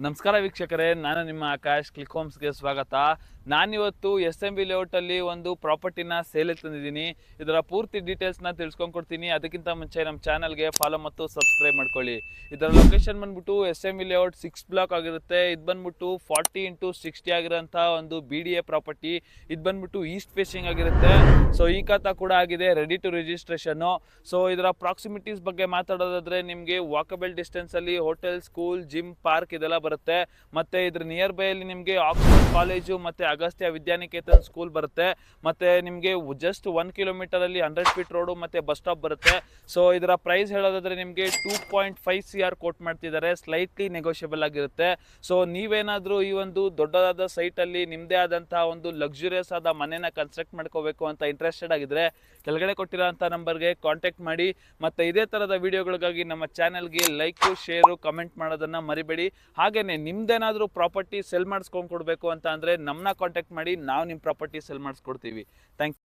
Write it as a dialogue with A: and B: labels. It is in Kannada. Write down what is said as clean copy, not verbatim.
A: ನಮಸ್ಕಾರ ವೀಕ್ಷಕರೇ, ನಾನು ನಿಮ್ಮ ಆಕಾಶ್. ಕ್ಲಿಕ್ ಹೋಮ್ಸ್ಗೆ ಸ್ವಾಗತ. ನಾನಿವತ್ತು SMB ಲೇಔಟಲ್ಲಿ ಒಂದು ಪ್ರಾಪರ್ಟಿನ ಸೇಲಿಗೆ ತಂದಿದ್ದೀನಿ. ಇದರ ಪೂರ್ತಿ ಡೀಟೇಲ್ಸ್ನ ತಿಳ್ಸ್ಕೊಂಡ್ಕೊಡ್ತೀನಿ. ಅದಕ್ಕಿಂತ ಮುಂಚೆ ನಮ್ಮ ಚಾನಲ್ಗೆ ಫಾಲೋ ಮತ್ತು ಸಬ್ಸ್ಕ್ರೈಬ್ ಮಾಡ್ಕೊಳ್ಳಿ. ಇದರ ಲೊಕೇಶನ್ ಬಂದ್ಬಿಟ್ಟು SMB ಲೇಔಟ್ 6 ಬ್ಲಾಕ್ ಆಗಿರುತ್ತೆ. ಇದು ಬಂದ್ಬಿಟ್ಟು 40x60 ಆಗಿರೋಂಥ ಒಂದು BDA ಪ್ರಾಪರ್ಟಿ. ಇದು ಬಂದ್ಬಿಟ್ಟು ಈಸ್ಟ್ ಫೇಸಿಂಗ್ ಆಗಿರುತ್ತೆ. ಸೊ ಈ ಖಾತಾ ಕೂಡ ಆಗಿದೆ, ರೆಡಿ ಟು ರಿಜಿಸ್ಟ್ರೇಷನ್ನು. ಸೊ ಇದರ ಪ್ರಾಕ್ಸಿಮಿಟೀಸ್ ಬಗ್ಗೆ ಮಾತಾಡೋದಾದ್ರೆ ನಿಮಗೆ ವಾಕಬಲ್ ಡಿಸ್ಟೆನ್ಸಲ್ಲಿ ಹೋಟೆಲ್, ಸ್ಕೂಲ್, ಜಿಮ್, ಪಾರ್ಕ್ ಇದೆಲ್ಲ ಬರುತ್ತೆ. ಮತ್ತೆ ಇದ್ರ ನಿಯರ್ ಬೈ ಅಲ್ಲಿ ನಿಮಗೆ ಆಕ್ಸ್ಫರ್ಡ್ ಕಾಲೇಜು ಮತ್ತೆ ಅಗಸ್ತ್ಯ ವಿದ್ಯಾನಿಕೇತನ್ ಸ್ಕೂಲ್ ಬರುತ್ತೆ. ಮತ್ತೆ ನಿಮಗೆ ಜಸ್ಟ್ 1 ಕಿಲೋಮೀಟರ್ ಅಲ್ಲಿ 100 ಫೀಟ್ ರೋಡು ಮತ್ತೆ ಬಸ್ ಸ್ಟಾಪ್ ಬರುತ್ತೆ. ಸೊ ಇದರ ಪ್ರೈಸ್ ಹೇಳೋದಾದ್ರೆ ನಿಮಗೆ 2.5 CR ಕೋಟ್ ಮಾಡ್ತಿದ್ದಾರೆ, ಸ್ಲೈಟ್ಲಿ ನೆಗೋಷಿಯಬಲ್ ಆಗಿರುತ್ತೆ. ಸೊ ನೀವೇನಾದ್ರೂ ಈ ಒಂದು ದೊಡ್ಡದಾದ ಸೈಟ್ ಅಲ್ಲಿ ನಿಮ್ದೇ ಆದಂತಹ ಒಂದು ಲಕ್ಸುರಿಯಸ್ ಆದ ಮನೆನ ಕನ್ಸ್ಟ್ರಕ್ಟ್ ಮಾಡ್ಕೋಬೇಕು ಅಂತ ಇಂಟ್ರೆಸ್ಟೆಡ್ ಆಗಿದ್ರೆ ಕೆಳಗಡೆ ಕೊಟ್ಟಿರೋಂಥ ನಂಬರ್ಗೆ ಕಾಂಟ್ಯಾಕ್ಟ್ ಮಾಡಿ. ಮತ್ತೆ ಇದೇ ತರದ ವಿಡಿಯೋಗಳಿಗಾಗಿ ನಮ್ಮ ಚಾನೆಲ್ಗೆ ಲೈಕ್, ಶೇರು, ಕಮೆಂಟ್ ಮಾಡೋದನ್ನ ಮರಿಬೇಡಿ. ಹಾಗೇನೆ ನಿಮ್ದೇನಾದ್ರೂ ಪ್ರಾಪರ್ಟಿ ಸೆಲ್ ಮಾಡಿಸ್ಕೊಂಡು ಕೊಡಬೇಕು ಅಂತ ಅಂದ್ರೆ ನಮ್ಮನ್ನ ಕಾಂಟ್ಯಾಕ್ಟ್ ಮಾಡಿ, ನಾವು ನಿಮ್ಮ ಪ್ರಾಪರ್ಟಿ ಸೆಲ್ ಮಾಡಿಸ್ಕೊಡ್ತೀವಿ. Thank you.